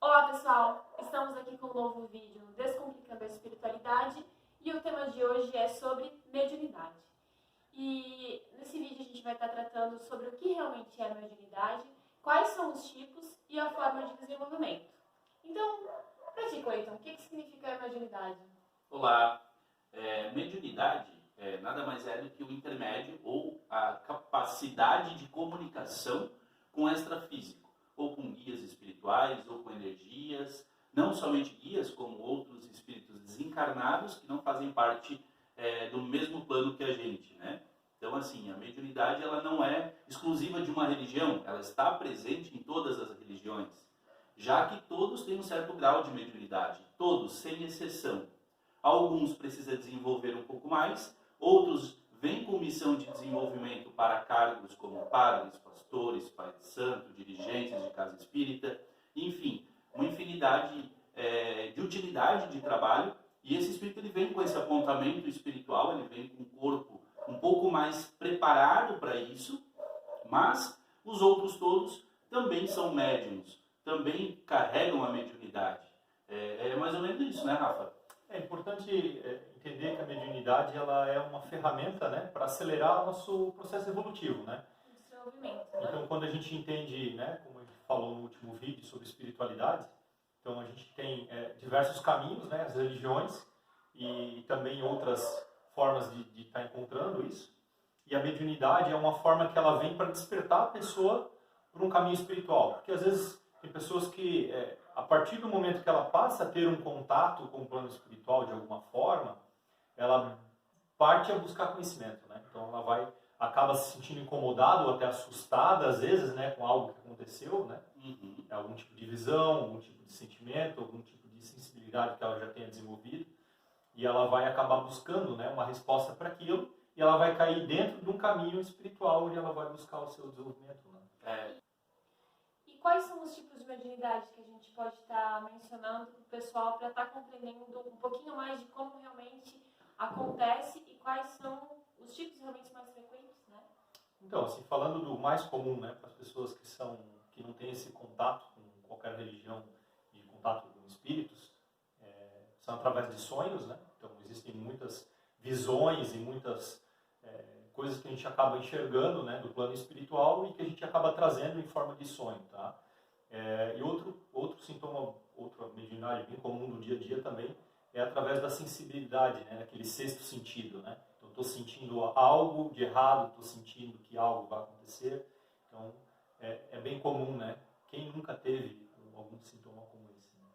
Olá pessoal, estamos aqui com um novo vídeo Descomplicando a Espiritualidade e o tema de hoje é sobre mediunidade. E nesse vídeo a gente vai estar tratando sobre o que realmente é mediunidade, quais são os tipos e a forma de desenvolvimento. Então, pra ti, Cleiton, o que significa mediunidade? Olá, mediunidade nada mais é do que o intermédio ou a capacidade de comunicação com o extrafísico, ou com guias espirituais, ou com energias, não somente guias, como outros espíritos desencarnados que não fazem parte do mesmo plano que a gente, né? Então, assim, a mediunidade ela não é exclusiva de uma religião, ela está presente em todas as religiões, já que todos têm um certo grau de mediunidade, todos, sem exceção. Alguns precisam desenvolver um pouco mais, outros vêm com missão de desenvolvimento para cargos como padres, pastores, pais de santo, dirigentes de casa espírita, enfim, uma infinidade de utilidade de trabalho. E esse espírito ele vem com esse apontamento espiritual, ele vem com o corpo um pouco mais preparado para isso, mas os outros todos também são médiuns, também carregam a mediunidade. É mais ou menos isso, né, Rafa? É importante entender que a mediunidade ela é uma ferramenta, né, para acelerar o nosso processo evolutivo, né? Desenvolvimento, né? Então, quando a gente entende, né, como a gente falou no último vídeo sobre espiritualidade, então a gente tem diversos caminhos, né, as religiões e também outras formas de estar encontrando isso. E a mediunidade é uma forma que ela vem para despertar a pessoa para um caminho espiritual, porque às vezes tem pessoas que a partir do momento que ela passa a ter um contato com o plano espiritual de alguma forma, ela parte a buscar conhecimento, né? Então ela acaba se sentindo incomodada ou até assustada às vezes, né, com algo que aconteceu, né? Uhum. Algum tipo de visão, algum tipo de sentimento, algum tipo de sensibilidade que ela já tenha desenvolvido, e ela vai acabar buscando, né, uma resposta para aquilo, e ela vai cair dentro de um caminho espiritual onde ela vai buscar o seu desenvolvimento, né? E quais são os tipos de mediunidade que a gente pode estar mencionando para o pessoal para estar compreendendo um pouquinho mais de como realmente acontece e quais são os tipos realmente mais frequentes, né? Então, assim, falando do mais comum, né, para as pessoas que não têm esse contato com qualquer religião de contato com espíritos, são através de sonhos, né? Então, existem muitas visões e muitas coisas que a gente acaba enxergando, né, do plano espiritual e que a gente acaba trazendo em forma de sonho, tá? E outro sintoma, outra mediunidade bem comum do dia a dia também é através da sensibilidade, né, daquele sexto sentido, né? Então, estou sentindo algo de errado, estou sentindo que algo vai acontecer. Então, é bem comum, né? Quem nunca teve algum sintoma como esse? Né?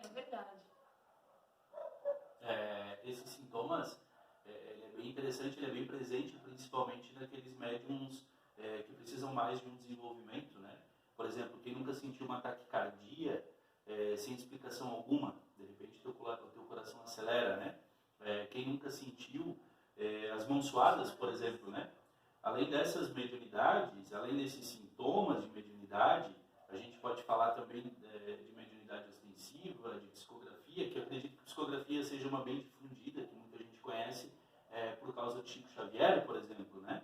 É verdade. Esses sintomas, ele é bem interessante, ele é bem presente, principalmente naqueles médiums que precisam mais de um desenvolvimento, né? Por exemplo, quem nunca sentiu uma taquicardia sem explicação alguma, de repente o teu coração acelera, né? Quem nunca sentiu as mãos suadas, por exemplo, né? Além dessas mediunidades, além desses sintomas de mediunidade, a gente pode falar também de mediunidade ostensiva, de psicografia, que eu acredito que psicografia seja uma bem difundida, que muita gente conhece por causa de Chico Xavier, por exemplo, né?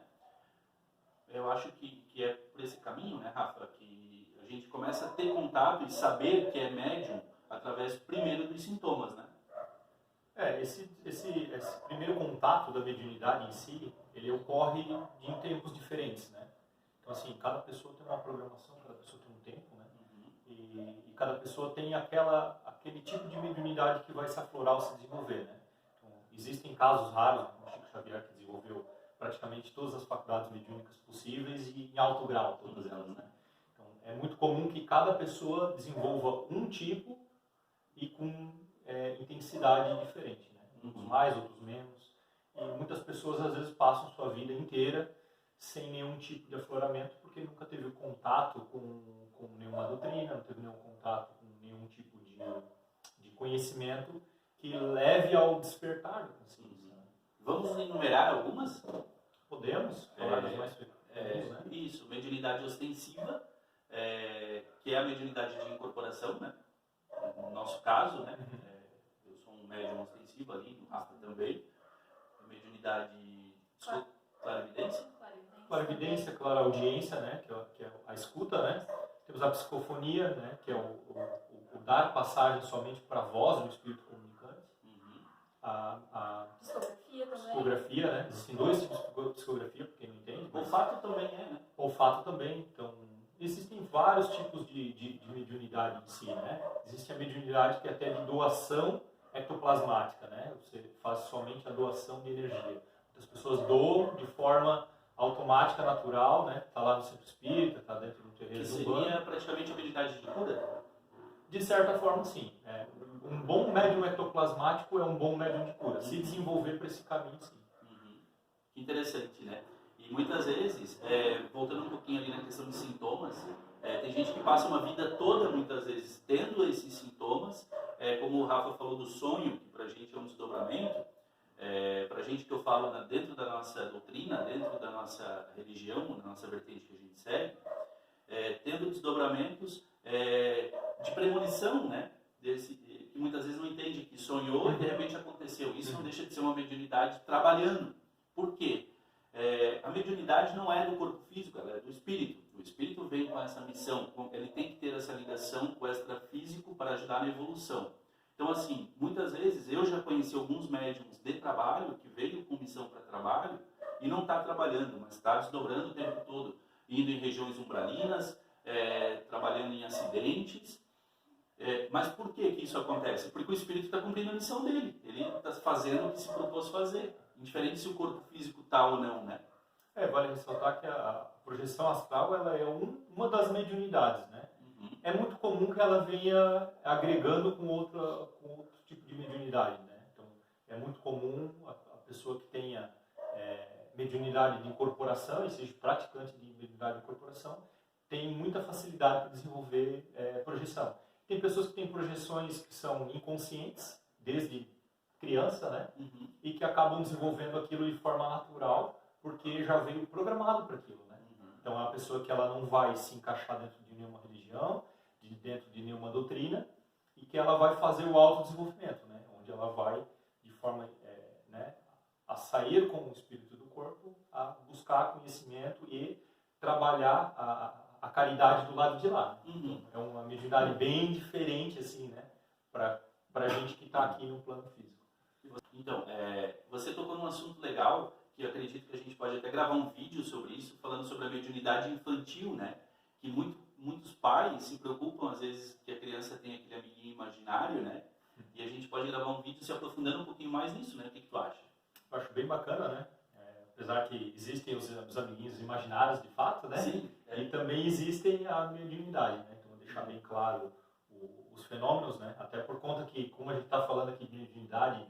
Eu acho que é por esse caminho, né, Rafa, que a gente começa a ter contato e saber que é médium através primeiro dos sintomas, né? Esse primeiro contato da mediunidade em si, ele ocorre em tempos diferentes, né? Então, assim, cada pessoa tem uma programação, cada pessoa tem um tempo, né? Uhum. E cada pessoa tem aquele tipo de mediunidade que vai se aflorar ou se desenvolver, né? Então, existem casos raros, como o Chico Xavier, que desenvolveu praticamente todas as faculdades mediúnicas possíveis e em alto grau, todas elas, né? Então, é muito comum que cada pessoa desenvolva um tipo e com intensidade diferente, né? Uns mais, outros menos. E muitas pessoas, às vezes, passam sua vida inteira sem nenhum tipo de afloramento, porque nunca teve contato com nenhuma doutrina, não teve nenhum contato com nenhum tipo de conhecimento que leve ao despertar da consciência. Né? Vamos enumerar algumas? Podemos falar das mais frequentes, né? Isso, mediunidade ostensiva, que é a mediunidade de incorporação, né? No nosso caso, né? Eu sou um médium ostensivo ali, no Rafa também. Mediunidade clarividência. Clarividência, clareaudiência, né? Que é a escuta, né? Temos a psicofonia, né? Que é o dar passagem somente para a voz do espírito comunicante. A Psicografia também. psicografia, né? Existem dois tipos de psicografia, para quem não entende. Olfato também é, né? Olfato também. Então, existem vários tipos de mediunidade em si, né? Existe a mediunidade que é até de doação ectoplasmática, né? Você faz somente a doação de energia. As pessoas doam de forma automática, natural, né? Está lá no centro espírita, está dentro do terreiro Que urbano. seria praticamente a habilidade de cura? De certa forma, sim. Um bom médium ectoplasmático é um bom médium de cura. Se desenvolver por esse caminho, sim. Que interessante, né? E muitas vezes, voltando um pouquinho ali na questão de sintomas, tem gente que passa uma vida toda, muitas vezes, tendo esses sintomas, como o Rafa falou do sonho, que pra gente é um desdobramento, pra gente que eu falo dentro da nossa doutrina, dentro da nossa religião, da nossa vertente que a gente segue, tendo desdobramentos de premonição, né? Que muitas vezes não entende que sonhou e de repente aconteceu. Isso não deixa de ser uma mediunidade trabalhando. Por quê? A mediunidade não é do corpo físico, ela é do espírito. O espírito vem com essa missão, ele tem que ter essa ligação com o extrafísico para ajudar na evolução. Então, assim, muitas vezes eu já conheci alguns médiums de trabalho que veio com missão para trabalho e não está trabalhando, mas está desdobrando o tempo todo, indo em regiões umbralinas, trabalhando em acidentes. Mas por que isso acontece? Porque o espírito está cumprindo a missão dele, ele está fazendo o que se propôs fazer, indiferente se o corpo físico está ou não, né? Vale ressaltar que a projeção astral ela é uma das mediunidades, né? É muito comum que ela venha agregando com outro tipo de mediunidade, né? Então, é muito comum a pessoa que tenha mediunidade de incorporação e seja praticante de mediunidade de incorporação, tem muita facilidade para desenvolver projeção. Tem pessoas que têm projeções que são inconscientes, desde criança, né? E que acabam desenvolvendo aquilo de forma natural, porque já veio programado para aquilo, né? Então, é uma pessoa que ela não vai se encaixar dentro de nenhuma religião, dentro de nenhuma doutrina, e que ela vai fazer o autodesenvolvimento, né? Onde ela vai, de forma a sair com o espírito do corpo, a buscar conhecimento e trabalhar a caridade do lado de lá. Então, é uma mediunidade bem diferente, assim, né? Para a gente que está aqui no plano físico. Então, você tocou num assunto legal, que eu acredito que a gente pode até gravar um vídeo sobre isso, falando sobre a mediunidade infantil, né? Que muitos pais se preocupam, às vezes, que a criança tem aquele amiguinho imaginário, né? E a gente pode gravar um vídeo se aprofundando um pouquinho mais nisso, né? O que tu acha? Eu acho bem bacana, né? Apesar que existem os amiguinhos imaginários de fato, né? Sim. E também existem a mediunidade, né? Então, deixar bem claro os fenômenos, né? Até por conta que, como a gente está falando aqui de mediunidade,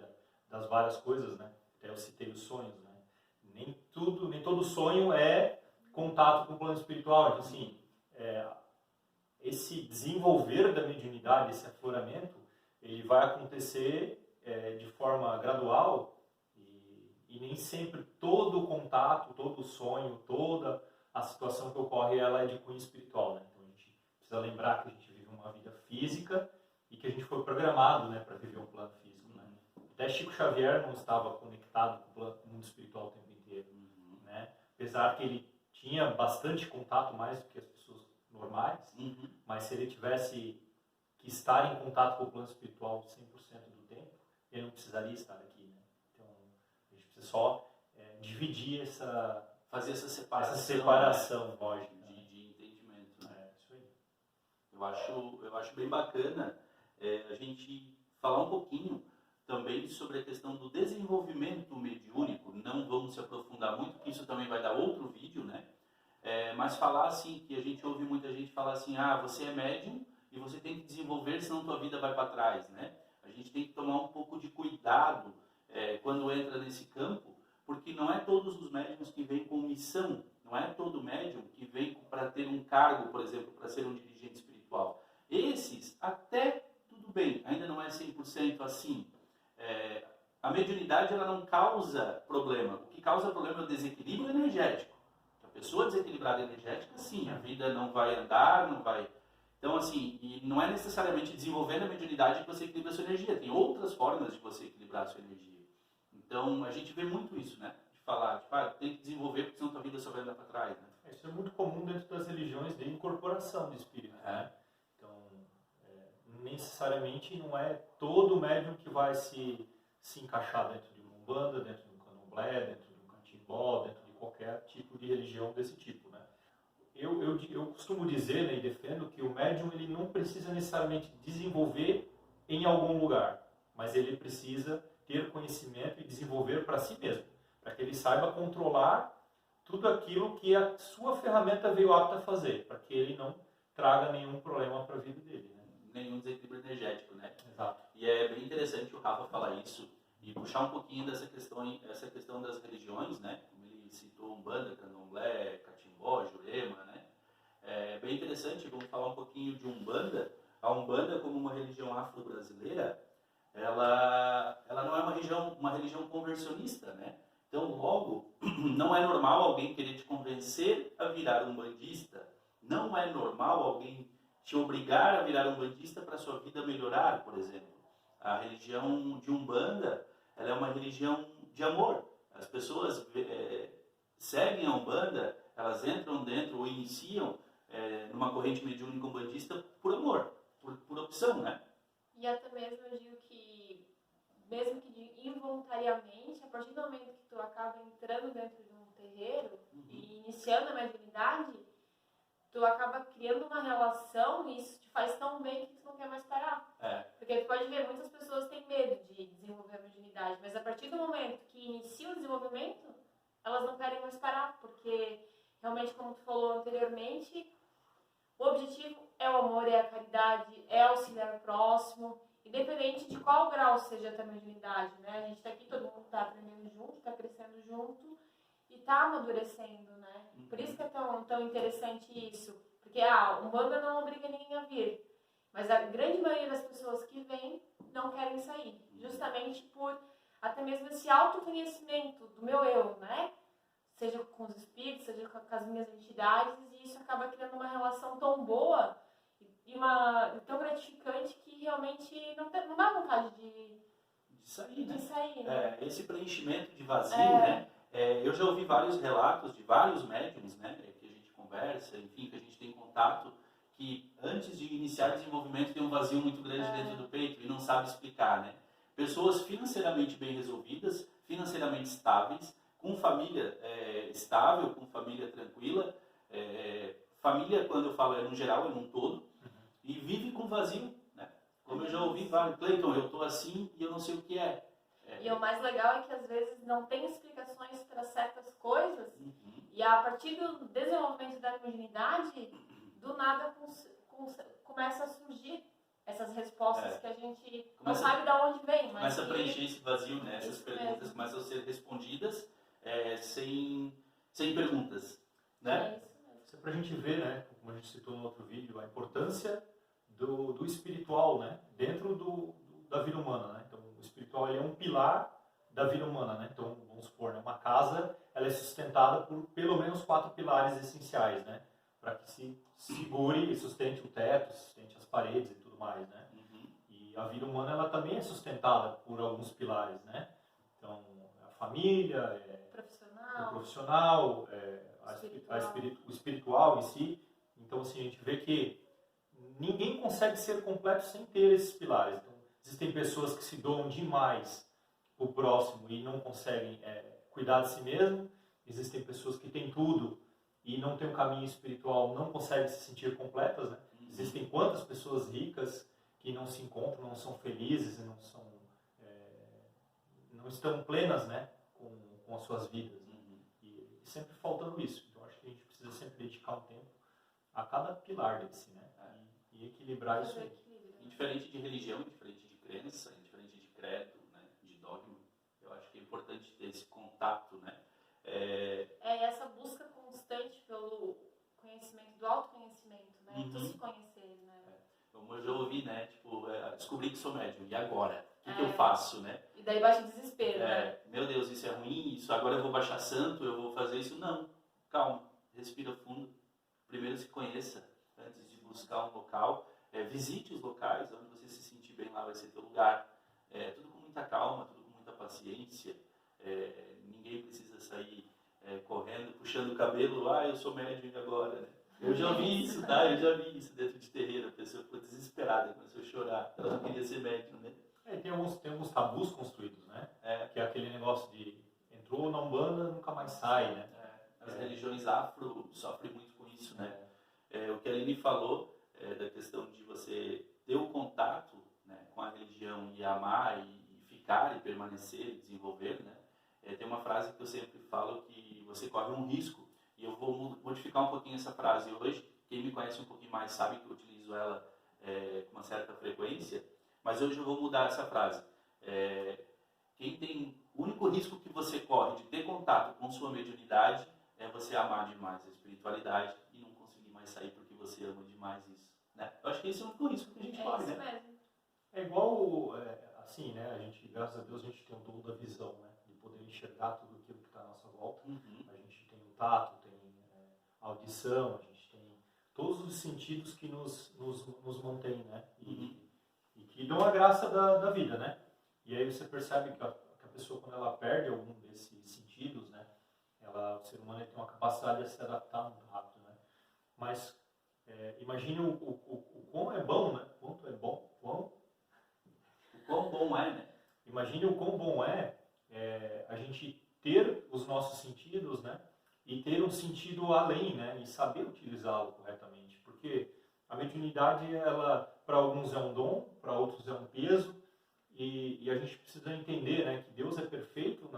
das várias coisas, né? Até eu citei os sonhos, né? Nem todo sonho é contato com o plano espiritual. Então, assim, esse desenvolver da mediunidade, esse afloramento, ele vai acontecer de forma gradual e nem sempre todo o contato, todo o sonho, toda a situação que ocorre, ela é de cunho espiritual, né? Então, a gente precisa lembrar que a gente vive uma vida física e que a gente foi programado, né, para viver um plano físico, né? Até Chico Xavier não estava conectado com o mundo espiritual o tempo inteiro, né? Apesar que ele tinha bastante contato, mais do que as pessoas normais, mas se ele tivesse que estar em contato com o plano espiritual 100% do tempo, ele não precisaria estar aqui, né? Então, a gente precisa só dividir fazer essa separação, lógico, de entendimento, né? Isso aí. Eu acho bem bacana a gente falar um pouquinho também sobre a questão do desenvolvimento mediúnico. Não vamos se aprofundar muito, porque isso também vai dar outro vídeo, né? Mas falar assim, que a gente ouve muita gente falar assim, você é médium e você tem que desenvolver, senão tua vida vai para trás, né? A gente tem que tomar um pouco de cuidado quando entra nesse campo, porque não é todos os médiums que vêm com missão, não é todo médium que vem para ter um cargo, por exemplo, para ser um dirigente espiritual. Esses, até tudo bem, ainda não é 100% assim. A mediunidade ela não causa problema. O que causa problema é o desequilíbrio energético. A pessoa desequilibrada energética, sim, a vida não vai andar, não vai... Então, assim, e não é necessariamente desenvolvendo a mediunidade que você equilibra a sua energia. Tem outras formas de você equilibrar a sua energia. Então, a gente vê muito isso, né? De falar, tem que desenvolver, porque senão tua vida só vai andar para trás, né? Isso é muito comum dentro das religiões de incorporação de espírito, né? Então, necessariamente não é todo médium que vai se encaixar dentro de uma umbanda, dentro de um candomblé, dentro de um catimbó, dentro de qualquer tipo de religião desse tipo, né? Eu costumo dizer, né, e defendo que o médium ele não precisa necessariamente desenvolver em algum lugar, mas ele precisa ter conhecimento e desenvolver para si mesmo, para que ele saiba controlar tudo aquilo que a sua ferramenta veio apta a fazer, para que ele não traga nenhum problema para a vida dele, né? Nenhum desequilíbrio energético, né? Exato. E é bem interessante o Rafa falar isso e puxar um pouquinho essa questão das religiões, né? Como ele citou Umbanda, Candomblé, Catimbó, Jurema, né? É bem interessante, vamos falar um pouquinho de Umbanda. A Umbanda, como uma religião afro-brasileira, ela não é uma religião conversionista, né? Então, logo, não é normal alguém querer te convencer a virar um bandista. Não é normal alguém te obrigar a virar um bandista para a sua vida melhorar, por exemplo. A religião de Umbanda, ela é uma religião de amor. As pessoas seguem a Umbanda, elas entram dentro ou iniciam numa corrente mediúnica umbandista por amor, por opção, né? E até mesmo eu digo que, mesmo que involuntariamente, a partir do momento que tu acaba entrando dentro de um terreiro e iniciando a mediunidade, tu acaba criando uma relação e isso te faz tão bem que tu não quer mais parar. Porque tu pode ver, muitas pessoas têm medo de desenvolver a mediunidade, mas a partir do momento que inicia o desenvolvimento, elas não querem mais parar, porque realmente, como tu falou anteriormente, o objetivo é o amor, é a caridade, é auxiliar o próximo, independente de qual grau seja a tua mediunidade, né? A gente tá aqui, todo mundo está aprendendo junto, está crescendo junto e está amadurecendo, né? Por isso que é tão interessante isso, porque Umbanda não obriga ninguém a vir, mas a grande maioria das pessoas que vêm não querem sair, justamente por até mesmo esse autoconhecimento do meu eu, né? Seja com os espíritos, seja com as minhas entidades, e isso acaba criando uma relação tão boa e tão gratificante que realmente não dá vontade de sair, né? De sair, né? Esse preenchimento de vazio, né? Eu já ouvi vários relatos de vários médiums, né? Que a gente conversa, enfim, que a gente tem contato, que antes de iniciar o desenvolvimento tem um vazio muito grande dentro do peito e não sabe explicar, né? Pessoas financeiramente bem resolvidas, financeiramente estáveis, com família estável, com família tranquila, família, quando eu falo, no geral, é num todo, e vive com vazio, né? Como eu já ouvi vários, Cleiton, eu estou assim e eu não sei o que é. E o mais legal é que às vezes não tem explicações para certas coisas, e a partir do desenvolvimento da mediunidade, do nada começa a surgir essas respostas que a gente não sabe de onde vem. Mas começa a preencher esse vazio, né? Essas perguntas começam a ser respondidas sem perguntas, né? Isso é para a gente ver, né? Como a gente citou no outro vídeo, a importância do espiritual, né? Dentro da vida humana, né? Então, o espiritual é um pilar da vida humana, né? Então, vamos supor, né? Uma casa, ela é sustentada por pelo menos 4 pilares essenciais, né? Para que se segure e sustente o teto, sustente as paredes e tudo mais, né? E a vida humana, ela também é sustentada por alguns pilares, né? Então, a família, o profissional, o espiritual em si. Então, assim, a gente vê que ninguém consegue ser completo sem ter esses pilares. Então, existem pessoas que se doam demais para o próximo e não conseguem cuidar de si mesmo. Existem pessoas que têm tudo e não têm um caminho espiritual, não conseguem se sentir completas, né? Existem quantas pessoas ricas que não se encontram, não são felizes e não estão plenas, né, com as suas vidas, né? E sempre faltando isso. Então, acho que a gente precisa sempre dedicar um tempo a cada pilar desse, né? E equilibrar isso aí. Indiferente de religião, indiferente de crença, indiferente de credo, né, de dogma, eu acho que é importante ter esse contato, né? Essa busca constante pelo conhecimento, do autoconhecimento, né? Tu se conhecer, né? Como eu já ouvi, né? Tipo, descobri que sou médium, e agora? O que eu faço, né? E daí baixa o desespero, né? Meu Deus, isso é ruim, isso agora eu vou baixar santo, eu vou fazer isso. Não, calma, respira fundo. Primeiro se conheça, antes de buscar um local. Visite os locais, onde você se sentir bem lá vai ser teu lugar. Tudo com muita calma, tudo com muita paciência. Ninguém precisa sair correndo, puxando o cabelo. Eu sou médium agora, né? Eu já vi isso, tá? Eu já vi isso dentro de terreiro. A pessoa ficou desesperada. desesperada, começou a chorar. Ela não queria ser médium, né? Tem alguns tabus construídos, né? Que é aquele negócio de entrou na Umbanda, nunca mais sai, né? As religiões afro sofrem muito com isso, né? O que a Aline falou da questão de você ter o contato, né, com a religião e amar e ficar e permanecer e desenvolver, né? Tem uma frase que eu sempre falo que você corre um risco, e eu vou modificar um pouquinho essa frase hoje. Quem me conhece um pouquinho mais sabe que eu utilizo ela com uma certa frequência, mas hoje eu vou mudar essa frase. O único risco que você corre de ter contato com sua mediunidade é você amar demais a espiritualidade e não conseguir mais sair porque você ama demais isso, né? Eu acho que esse é o único risco que a gente corre, né? Mesmo. É igual, assim, né? A gente, graças a Deus, a gente tem o dom da visão, né? De poder enxergar tudo aquilo que está à nossa volta. Uhum. A gente tem o tato, tem a audição, a gente tem todos os sentidos que nos mantêm, né? E que dão a graça da vida, né? E aí você percebe que a pessoa, quando ela perde algum desses sentidos, né? O ser humano tem uma capacidade de se adaptar muito rápido, né? Mas imagine o quão é bom, né? Quanto é bom, o quão bom é, né? Imagine o quão bom a gente ter os nossos sentidos, né? E ter um sentido além, né? E saber utilizá-lo corretamente. Porque a mediunidade, ela, para alguns é um dom, para outros é um peso. E a gente precisa entender, né? Que Deus é perfeito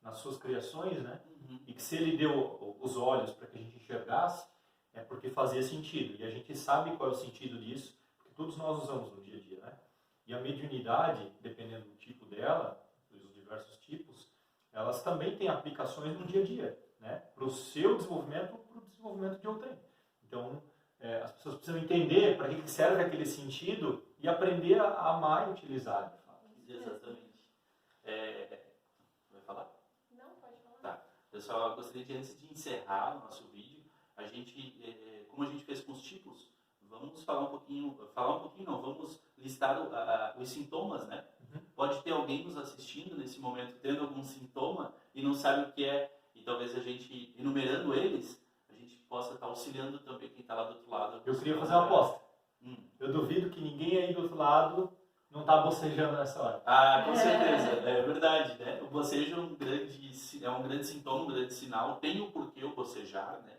nas suas criações, né? E que se Ele deu os olhos para que a gente enxergasse, é porque fazia sentido. E a gente sabe qual é o sentido disso, porque todos nós usamos no dia a dia, né? E a mediunidade, dependendo do tipo dela, dos diversos tipos, elas também têm aplicações no dia a dia, né? Para o seu desenvolvimento ou para o desenvolvimento de outrem. Então, as pessoas precisam entender para que serve aquele sentido e aprender a amar e utilizar, de fato. Exatamente. Vai falar? Não, pode falar. Tá. Eu só gostaria de, antes de encerrar o nosso vídeo, a gente, como a gente fez com os tipos, vamos vamos listar os sintomas, né? Pode ter alguém nos assistindo nesse momento tendo algum sintoma e não sabe o que é, e talvez a gente, enumerando eles, a gente possa estar auxiliando também quem está lá do outro lado. Eu queria fazer uma aposta. Eu duvido que ninguém aí do outro lado não está bocejando nessa hora. Ah, com certeza, é verdade, né? O bocejo é um grande sintoma, um grande sinal, tem o porquê o bocejar, né?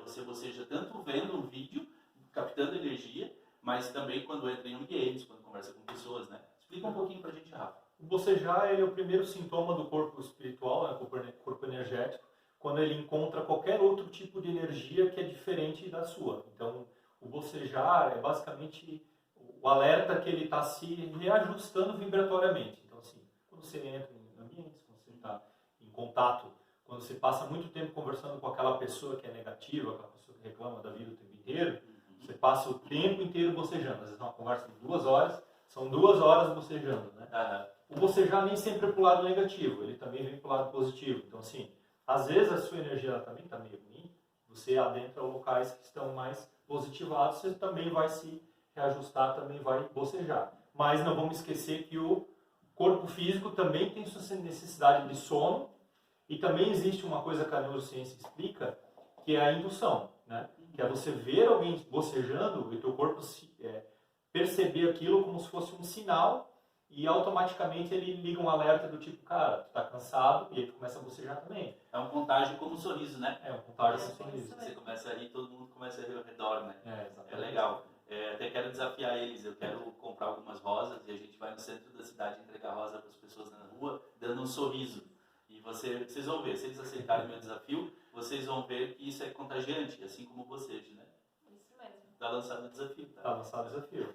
Você boceja tanto vendo um vídeo, captando energia, mas também quando entra em ambientes, quando conversa com pessoas, né? Explica um pouquinho pra gente, Rafa. O bocejar, ele é o primeiro sintoma do corpo espiritual, né, corpo energético, quando ele encontra qualquer outro tipo de energia que é diferente da sua. Então, o bocejar é basicamente o alerta que ele está se reajustando vibratoriamente. Então, assim, quando você entra em ambientes, quando você está em contato, quando você passa muito tempo conversando com aquela pessoa que é negativa, aquela pessoa que reclama da vida o tempo inteiro, você passa o tempo inteiro bocejando. Às vezes uma conversa de 2 horas, são 2 horas bocejando, né? O bocejar nem sempre é para o lado negativo, ele também vem para o lado positivo. Então, assim, às vezes a sua energia também está meio ruim, você adentra locais que estão mais positivados, você também vai se reajustar, também vai bocejar. Mas não vamos esquecer que o corpo físico também tem sua necessidade de sono, e também existe uma coisa que a neurociência explica, que é a indução, né? Que é você ver alguém bocejando e o teu corpo perceber aquilo como se fosse um sinal, e automaticamente ele liga um alerta do tipo, cara, tu tá cansado, e aí tu começa a bocejar também. É um contágio como um sorriso, né? É um contágio como um sorriso. Você começa a rir, todo mundo começa a rir ao redor, né? Exatamente. É legal. Até quero desafiar eles, eu quero comprar algumas rosas e a gente vai no centro da cidade entregar rosa para as pessoas na rua, dando um sorriso. E vocês vão ver, se eles aceitarem o meu desafio, vocês vão ver que isso é contagiante, assim como o bocejo, né? Isso mesmo. Tá lançado o desafio, tá? Tá lançado o desafio.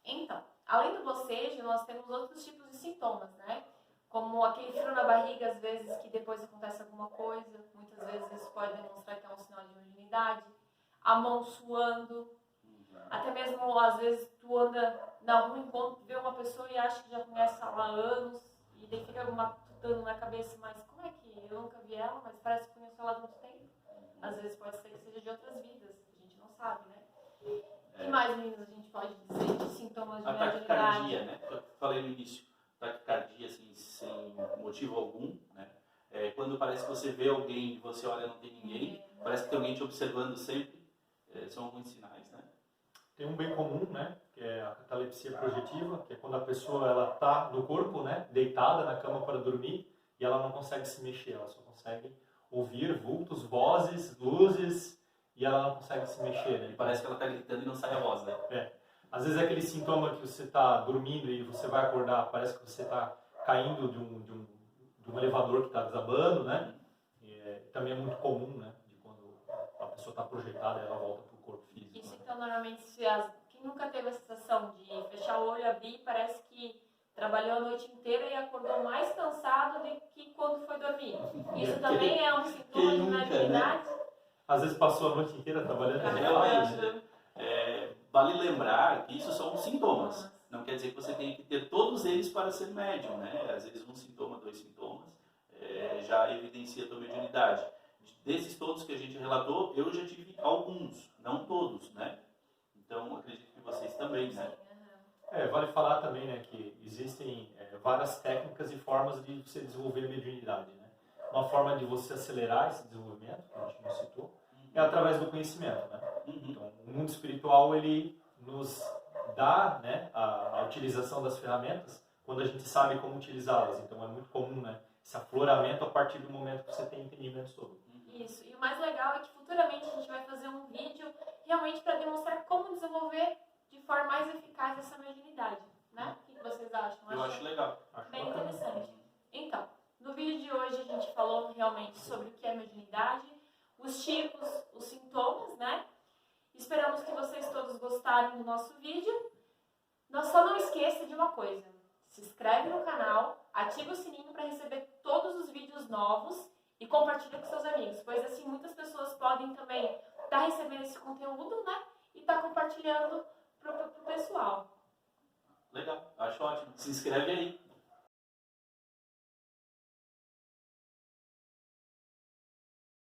Então, além do bocejo, nós temos outros tipos de sintomas, né? Como aquele frio na barriga, às vezes, que depois acontece alguma coisa. Muitas vezes isso pode demonstrar que é um sinal de mediunidade. A mão suando. Até mesmo, às vezes, tu anda na rua, vê uma pessoa e acha que já conhece ela há anos. E daí fica matutando na cabeça, mas como é que eu nunca vi ela, mas parece que conheço ela há muito tempo. Às vezes pode ser que seja de outras vidas, a gente não sabe, né? O que mais, meninas, a gente pode dizer de sintomas de A mediunidade? taquicardia, né? Eu falei no início, taquicardia assim, sem motivo algum, né? Quando parece que você vê alguém e você olha e não tem ninguém, parece que tem alguém te observando sempre, são alguns sinais, né? Tem um bem comum, né, que é a catalepsia projetiva, que é quando a pessoa ela está no corpo, né, deitada na cama para dormir e ela não consegue se mexer, ela só consegue ouvir vultos, vozes, luzes e ela não consegue se mexer, né? E parece que ela está gritando e não sai a voz, né? Às vezes é aquele sintoma que você está dormindo e você vai acordar, parece que você está caindo de um elevador que está desabando, né? Também é muito comum, né, de quando a pessoa está projetada e ela volta para o corpo físico. Isso, né? então, normalmente, quem nunca teve a sensação de fechar o olho, abrir, parece que trabalhou a noite inteira e acordou mais cansado do que quando foi dormir. Isso também é um sintoma de mediunidade? Né? Às vezes passou a noite inteira trabalhando. Realmente, vale lembrar que isso são sintomas. Não quer dizer que você tenha que ter todos eles para ser médium, né? Às vezes um sintoma, 2 sintomas, já evidencia a tua mediunidade. Desses todos que a gente relatou, eu já tive alguns, não todos, né? Então, acredito que vocês também, né? Vale falar também, né, que existem várias técnicas e formas de você desenvolver a mediunidade, né? Uma forma de você acelerar esse desenvolvimento, que a gente não citou, é através do conhecimento, né? Então, o mundo espiritual, ele nos dá, né, a utilização das ferramentas quando a gente sabe como utilizá-las. Então, é muito comum, né, esse afloramento a partir do momento que você tem entendimento sobre. Isso. E o mais legal é que futuramente a gente vai fazer um vídeo realmente para demonstrar como desenvolver de forma mais eficaz essa mediunidade, né? O que vocês acham? Eu acho legal. Bem interessante. Então, no vídeo de hoje a gente falou realmente sobre o que é mediunidade, os tipos, os sintomas, né? Esperamos que vocês todos gostaram do nosso vídeo. Só não esqueça de uma coisa: se inscreve no canal, ativa o sininho para receber todos os vídeos novos e compartilha com seus amigos, pois assim muitas pessoas podem também estar recebendo esse conteúdo, né? E estar compartilhando pro pessoal. Legal, acho ótimo. Se inscreve aí.